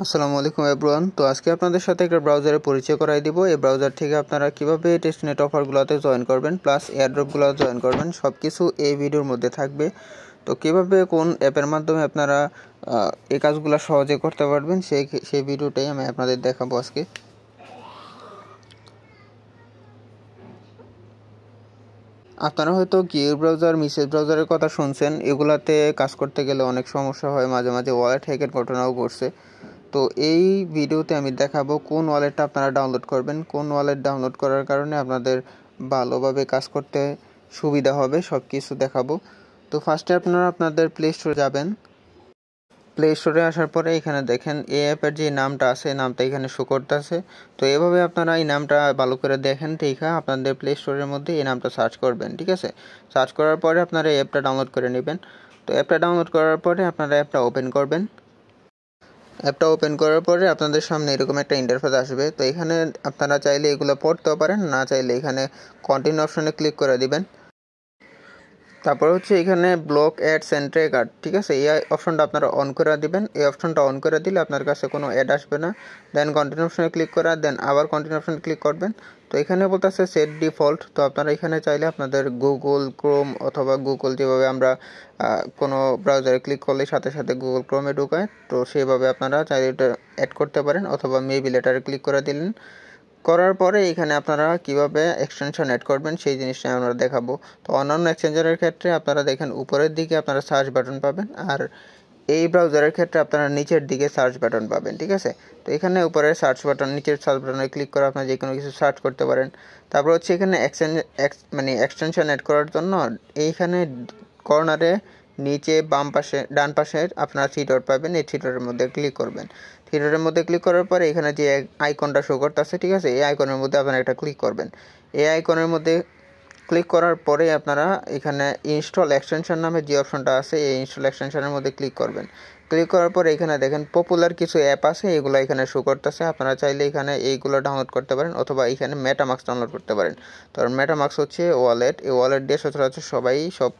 আসসালামু আলাইকুম এভরিওয়ান। তো আজকে আপনাদের সাথে একটা ব্রাউজারের পরিচয় করাই দিব। এই ব্রাউজার থেকে আপনারা কিভাবে টেস্টনেট অফারগুলোতে জয়েন করবেন প্লাস এয়ারড্রপগুলো জয়েন করবেন সব কিছু এই ভিডিওর মধ্যে থাকবে। তো কিভাবে কোন অ্যাপের মাধ্যমে আপনারা এই কাজগুলো সহজে করতে পারবেন সেই ভিডিওটাই আমি আপনাদের দেখাবো আজকে। আপনারা হয়তো গিয়ের ব্রাউজার, মিসেস ব্রাউজারের কথা শুনছেন। এগুলাতে কাজ করতে গেলে অনেক সমস্যা হয়, মাঝে মাঝে ওয়ালেট হ্যাকের ঘটনাও ঘটছে। তো এই ভিডিওতে আমি দেখাবো কোন ওয়ালেটটা আপনারা ডাউনলোড করবেন, কোন ওয়ালেট ডাউনলোড করার কারণে আপনাদের ভালোভাবে কাজ করতে সুবিধা হবে, সব কিছু দেখাবো। তো ফার্স্টে আপনারা আপনাদের প্লে স্টোরে যাবেন। প্লে স্টোরে আসার পরে এখানে দেখেন এই অ্যাপের যে নামটা আছে, নামটা এখানে শো করতেছে। তো এভাবে আপনারা এই নামটা ভালো করে দেখেন, ঠিক আপনাদের প্লে স্টোরের মধ্যে এই নামটা সার্চ করবেন। ঠিক আছে, সার্চ করার পরে আপনারা এই অ্যাপটা ডাউনলোড করে নেবেন। তো অ্যাপটা ডাউনলোড করার পরে আপনারা অ্যাপটা ওপেন করবেন। অ্যাপটা ওপেন করার পরে আপনাদের সামনে এরকম একটা ইন্টারফেস আসবে। তো এখানে আপনারা চাইলে এগুলো পড়তেও পারেন, না চাইলে এখানে কন্টিনিউ অপশনে ক্লিক করে দিবেন। তারপর হচ্ছে এখানে ব্লক অ্যাডস এন্ড ট্র্যাকার, ঠিক আছে, এই অপশনটা আপনারা অন করে দিবেন। এই অপশনটা অন করে দিলে আপনার কাছে কোনো অ্যাড আসবে না। দেন কন্টিনিউ অপশনে ক্লিক করা, দেন আবার কন্টিনিউ অপশনে ক্লিক করবেন। তো এখানে বলতেছে সেট ডিফল্ট। তো আপনারা এখানে চাইলে আপনাদের গুগল ক্রোম অথবা গুগল, যেভাবে আমরা কোনো ব্রাউজারে ক্লিক করলে সাথে সাথে গুগল ক্রোমে ঢুকায়, তো সেভাবে আপনারা চাইলে এটা অ্যাড করতে পারেন, অথবা মেবি লেটারে ক্লিক করে দিলেন। করার পরে এখানে আপনারা কিভাবে এক্সটেনশন অ্যাড করবেন সেই জিনিসটা আমরা দেখাবো। তো অন্যান্য এক্সচেঞ্জারের ক্ষেত্রে আপনারা দেখেন উপরের দিকে আপনারা সার্চ বাটন পাবেন, আর এই ব্রাউজারের ক্ষেত্রে আপনারা নিচের দিকে সার্চ বাটন পাবেন। ঠিক আছে, তো এখানে উপরে সার্চ বাটন, নিচের সার্চ বাটনে ক্লিক করে আপনারা যে কোনো কিছু সার্চ করতে পারেন। তারপর হচ্ছে এখানে এক্সটেনশন অ্যাড করার জন্য এইখানে কর্নারে নিচে বাম পাশে ডান পাশে আপনারা থ্রি ডট পাবেন, এই থ্রি ডটের মধ্যে ক্লিক করবেন। থ্রি ডটের মধ্যে ক্লিক করার পরে এখানে যে আইকনটা শো করতেছে, ঠিক আছে, এই আইকনের মধ্যে আপনারা একটা ক্লিক করবেন। এই আইকনের মধ্যে ক্লিক করার পরে আপনারা এখানে ইনস্টল এক্সটেনশন নামে যে অপশনটা আছে, এই ইনস্টল এক্সটেনশনের মধ্যে ক্লিক করবেন। ক্লিক করার পরে এখানে দেখেন পপুলার কিছু অ্যাপ আছে, এগুলো এখানে শো করতেছে। আপনারা চাইলে এখানে এইগুলো ডাউনলোড করতে পারেন, অথবা এখানে মেটামাক্স ডাউনলোড করতে পারেন। কারণ মেটামাক্স হচ্ছে ওয়ালেট, এই ওয়ালেট দিয়ে সচরাচর সবাই সব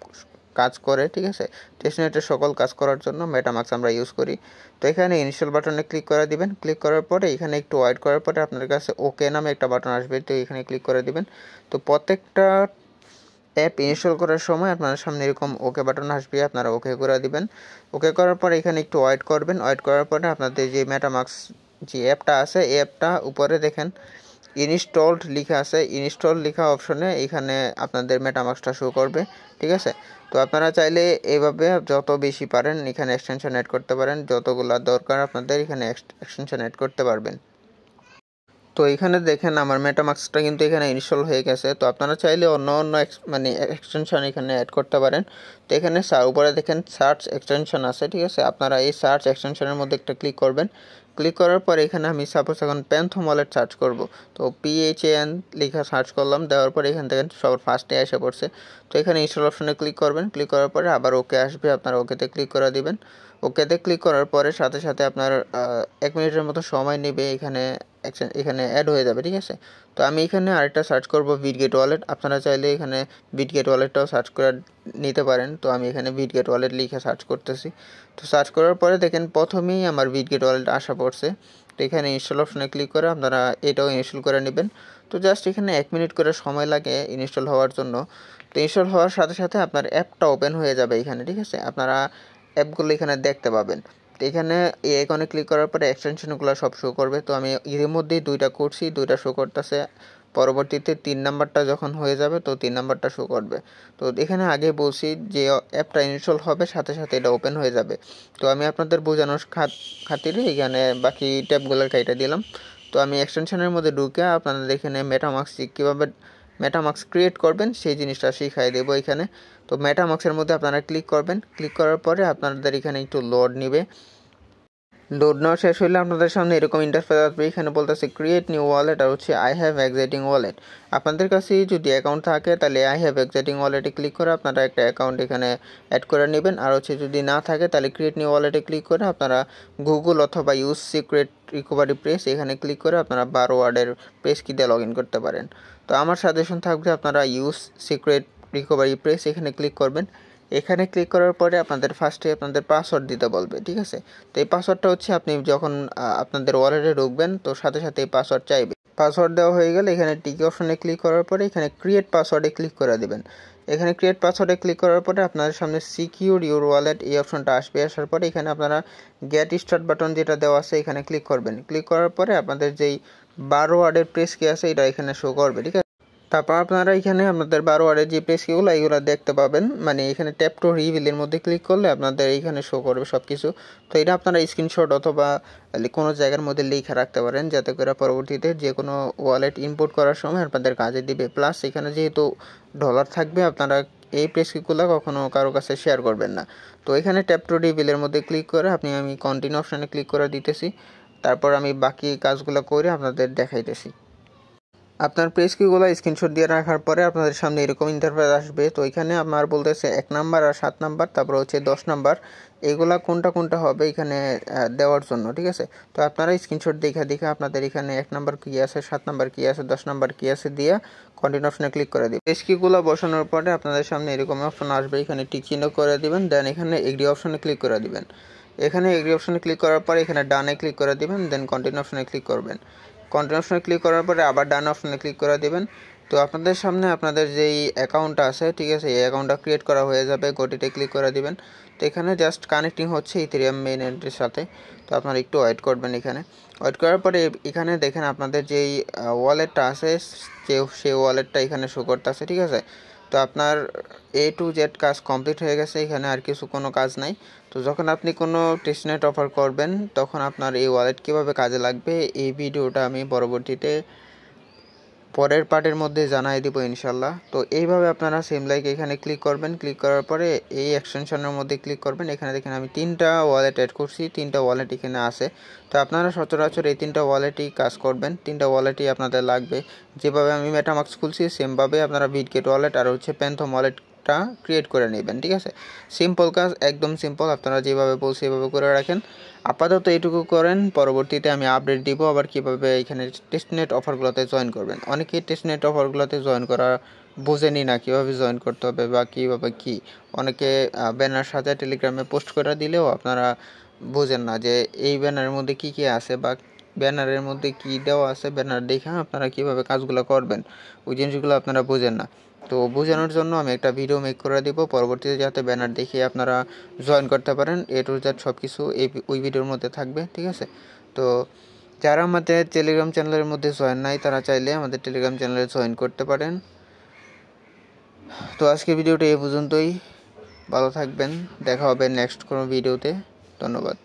কাজ করে। ঠিক আছে, টেস্টনেটের সকল কাজ করার জন্য মেটামাক্স আমরা ইউজ করি। তো এখানে ইনস্টল বাটনে ক্লিক করে দিবেন। ক্লিক করার পরে এখানে একটু ওয়েট করার পরে আপনার কাছে ওকে নামে একটা বাটন আসবে, তো এখানে ক্লিক করে দিবেন। তো প্রত্যেকটা অ্যাপ ইনস্টল করার সময় আপনার সামনে এরকম ওকে বাটন আসবে, আপনারা ওকে করে দিবেন। ওকে করার পরে এখানে একটু ওয়েট করবেন। ওয়েট করার পরে আপনাদের যে মেটামাক্স যে অ্যাপটা আছে, এই অ্যাপটা উপরে দেখেন ইনস্টলড লেখা আছে, ইনস্টল লেখা অপশনে এখানে আপনাদের মেটামাক্সটা শো করবে। ঠিক আছে, তো আপনারা চাইলে এইভাবে যত বেশি পারেন এখানে এক্সটেনশন অ্যাড করতে পারেন, যতগুলো দরকার আপনাদের এখানে এক্সটেনশন অ্যাড করতে পারবেন। তো এখানে দেখেন আমার মেটামাক্সটা কিন্তু এখানে ইনস্টল হয়ে গেছে। তো আপনারা চাইলে অন্য অন্য এক্সটেনশন এখানে অ্যাড করতে পারেন। তো এখানে উপরে দেখেন সার্চ এক্সটেনশন আছে, ঠিক আছে, আপনারা এই সার্চ এক্সটেনশনের মধ্যে একটা ক্লিক করবেন। ক্লিক করার পর এখানে আমি সাপোজ এখন প্যান্থম ওয়ালেট সার্চ করব। তো PHAN লেখা সার্চ করলাম, দেওয়ার পরে এখান থেকে সবার ফার্স্টে এসে পড়ছে। তো এখানে ইনস্টল অপশনে ক্লিক করবেন। ক্লিক করার পরে আবার ওকে আসবে, আপনারা ওকেতে ক্লিক করে দিবেন। ওকেতে ক্লিক করার পরে সাথে সাথে আপনার 1 মিনিটের মতো সময় নেবে, এখানে অ্যাড হয়ে যাবে। ঠিক আছে, তো আমি এখানে আরেকটা সার্চ করব বিটগেট ওয়ালেট। আপনারা চাইলে এখানে বিটগেট ওয়ালেটটাও সার্চ করে নিতে পারেন। তো আমি এখানে বিটগেট ওয়ালেট লিখে সার্চ করতেছি। তো সার্চ করার পরে দেখেন প্রথমেই আমার বিটগেট ওয়ালেট আসা পড়ছে। তো এখানে ইনস্টল অপশনে ক্লিক করে আপনারা এটাও ইনস্টল করে নেবেন। তো জাস্ট এখানে 1 মিনিট করে সময় লাগে ইনস্টল হওয়ার জন্য। তো ইনস্টল হওয়ার সাথে সাথে আপনার অ্যাপটা ওপেন হয়ে যাবে এখানে। ঠিক আছে, আপনারা অ্যাপগুলো এখানে দেখতে পাবেন। তো এখানে এই আইকনে ক্লিক করার পরে এক্সটেনশনগুলো সব শো করবে। তো আমি এর মধ্যেই দুইটা করছি, দুইটা শো করতেছে। পরবর্তীতে 3 নাম্বারটা যখন হয়ে যাবে তো 3 নাম্বারটা শো করবে। তো এখানে আগে বলছি যে অ্যাপটা ইনস্টল হবে সাথে সাথে এটা ওপেন হয়ে যাবে। তো আমি আপনাদের বোঝানোর খাতিরে এখানে বাকি ট্যাবগুলোর কাইটা দিলাম। তো আমি এক্সটেনশনের মধ্যে ঢুকে আপনাদের এখানে কীভাবে মেটামাক্স ক্রিয়েট করবেন সেই জিনিসটা শিখাই দেবো এখানে। তো মেটামাক্সের মধ্যে আপনারা ক্লিক করবেন। ক্লিক করার পরে আপনাদের এখানে একটু লোড নেবে। লোড নেওয়া শেষ হলে আপনাদের সামনে এরকম ইন্টারফেস আসবে। এখানে বলতেছে ক্রিয়েট নিউ ওয়ালেট, আর হচ্ছে আই হ্যাভ এক্সিস্টিং ওয়ালেট। আপনাদের কাছে যদি অ্যাকাউন্ট থাকে তাহলে আই হ্যাভ এক্সিস্টিং ওয়ালেটে ক্লিক করে আপনারা একটা অ্যাকাউন্ট এখানে অ্যাড করে নেবেন। আর হচ্ছে যদি না থাকে তাহলে ক্রিয়েট নিউ ওয়ালেটে ক্লিক করে আপনারা গুগল অথবা ইউজ সিক্রেট রিকভারি প্রেস এখানে ক্লিক করে আপনারা 12 ওয়ার্ডের প্রেস কি দিয়ে লগ ইন করতে পারেন। তো আমার সাজেশন থাকবে আপনারা ইউজ সিক্রেট রিকভারি প্রেস এখানে ক্লিক করবেন। এখানে ক্লিক করার পরে আপনাদের ফার্স্টে আপনাদের পাসওয়ার্ড দিতে বলবে, ঠিক আছে। তো এই পাসওয়ার্ডটা হচ্ছে আপনি যখন আপনাদের ওয়ালেটে ঢুকবেন তো সাথে সাথে এই পাসওয়ার্ড চাইবে। পাসওয়ার্ড দেওয়া হয়ে গেলে এখানে টিকি অপশনে ক্লিক করার পরে এখানে ক্রিয়েট পাসওয়ার্ডে ক্লিক করে দেবেন। এখানে ক্রিয়েট পাসওয়ার্ডে ক্লিক করার পরে আপনাদের সামনে সিকিউর ইউর ওয়ালেট এই অপশনটা আসবে। আসার পরে এখানে আপনারা গেট স্টার্ট বাটন যেটা দেওয়া আছে এখানে ক্লিক করবেন। ক্লিক করার পরে আপনাদের যেই 12 ওয়ার্ডের প্রেস কি আছে এটা এখানে শো করবে, ঠিক আছে। তারপর আপনারা এখানে আপনাদের 12 ওয়ার্ডের যে প্রেস কিগুলো এইগুলো দেখতে পাবেন, মানে এখানে ট্যাপ টু রিভিলের মধ্যে ক্লিক করলে আপনাদের এইখানে শো করবে সব কিছু। তো এটা আপনারা স্ক্রিনশট অথবা কোনো জায়গার মধ্যে লিখে রাখতে পারেন, যাতে করে পরবর্তীতে যে কোনো ওয়ালেট ইম্পোর্ট করার সময় আপনাদের কাজে দিবে। প্লাস এখানে যেহেতু ডলার থাকবে আপনারা এই প্রেস কিগুলো কখনো কারো কাছে শেয়ার করবেন না। তো এখানে ট্যাপ টু রিভিলের মধ্যে ক্লিক করে আমি কন্টিনিউ অপশানে ক্লিক করে দিতেছি। তারপর আমি বাকি কাজগুলো করে আপনাদের দেখাইতেছি। আপনার প্রেস কিগুলো স্ক্রিনশট দিয়ে রাখার পরে আপনাদের সামনে এরকম ইন্টারফেস আসবে। তো এখানে আমার বলতেছে 1 নাম্বার আর 7 নাম্বার, তারপর হচ্ছে 10 নাম্বার, এগুলা কোনটা হবে এখানে দেওয়ার জন্য, ঠিক আছে। তো আপনারা স্ক্রিনশট দেখে আপনাদের এখানে 1 নাম্বার কী আছে, 7 নাম্বার কী আছে, 10 নাম্বার কী আছে দিয়ে কন্টিনিউ অপশনে ক্লিক করে দিবেন। প্রেস কিগুলো বসানোর পরে আপনাদের সামনে এরকম অপশন আসবে, এখানে টিক চিহ্ন করে দিবেন। দেন এখানে এগ্রি অপশনে ক্লিক করে দিবেন। এখানে এগ্রি অপশনে ক্লিক করার পরে এখানে ডানে ক্লিক করে দিবেন। দেন কন্টিনিউ অপশনে ক্লিক করবেন। কন্টিনিউ অপশনে ক্লিক করার পরে আবার ডান অপশনে ক্লিক করে দেবেন। তো আপনাদের সামনে আপনাদের যেই অ্যাকাউন্টটা আছে, ঠিক আছে, এই অ্যাকাউন্টটা ক্রিয়েট করা হয়ে যাবে। গটিতে ক্লিক করে দিবেন। তো এখানে জাস্ট কানেক্টিং হচ্ছে ইথেরিয়াম মেইননেটের সাথে। তো আপনারা একটু ওয়েট করবেন। এখানে ওয়েট করার পরে এখানে দেখেন আপনাদের যেই ওয়ালেটটা আছে সেই ওয়ালেটটা এখানে শো করতেছে, ঠিক আছে। তো আপনার A to Z কাজ কমপ্লিট হয়ে গেছে, এখানে আর কোনো কাজ নাই। তো যখন আপনি কোনো টেস্টনেট অফার করবেন তখন আপনার এই ওয়ালেট কীভাবে কাজে লাগবে এই ভিডিওটা আমি পরবর্তীতে পরের পার্টের মধ্যে জানাই দিব ইনশাল্লাহ। তো এইভাবে আপনারা সেম লাইক এখানে ক্লিক করবেন। ক্লিক করার পরে এই এক্সটেনশনের মধ্যে ক্লিক করবেন। এখানে দেখেন আমি 3টা ওয়ালেট অ্যাড করছি, 3টা ওয়ালেট এখানে আছে। তো আপনারা সচরাচর এই 3টা ওয়ালেটই কাজ করবেন, 3টা ওয়ালেটই আপনাদের লাগবে। যেভাবে আমি মেটামাক্স খুলছি সেমভাবে আপনারা বিটগেট ওয়ালেট আর হচ্ছে প্যান্থম ওয়ালেটটা ক্রিয়েট করে নেবেন, ঠিক আছে। সিম্পল কাজ, একদম সিম্পল। আপনারা যেভাবে বলছি এভাবে করে রাখেন। আপাতত এইটুকু করেন, পরবর্তীতে আমি আপডেট দিব আবার কীভাবে এখানে টেস্টনেট অফারগুলোতে জয়েন করবেন। অনেকেই টেস্টনেট অফারগুলোতে জয়েন করা বোঝেনি না কীভাবে জয়েন করতে হবে বা কীভাবে কী। অনেকে ব্যানার সাথে টেলিগ্রামে পোস্ট করে দিলেও আপনারা বোঝেন না যে এই ব্যানারের মধ্যে কী কী আছে বা ব্যানারের মধ্যে কী দেওয়া আছে। ব্যানার দেখে আপনারা কীভাবে কাজগুলো করবেন ওই জিনিসগুলো আপনারা বোঝেন না। তো বোঝানোর জন্য আমি একটা ভিডিও মেক করে দিব, পরবর্তীতে যাতে ব্যানার দেখে আপনারা জয়েন করতে পারেন। A to Z সব কিছু ওই ভিডিওর মধ্যে থাকবে, ঠিক আছে। তো যারা আমাদের টেলিগ্রাম চ্যানেলের মধ্যে জয়েন নাই তারা চাইলে আমাদের টেলিগ্রাম চ্যানেলে জয়েন করতে পারেন। তো আজকের ভিডিওটা এই পর্যন্তই। ভালো থাকবেন, দেখা হবে নেক্সট কোনো ভিডিওতে। ধন্যবাদ।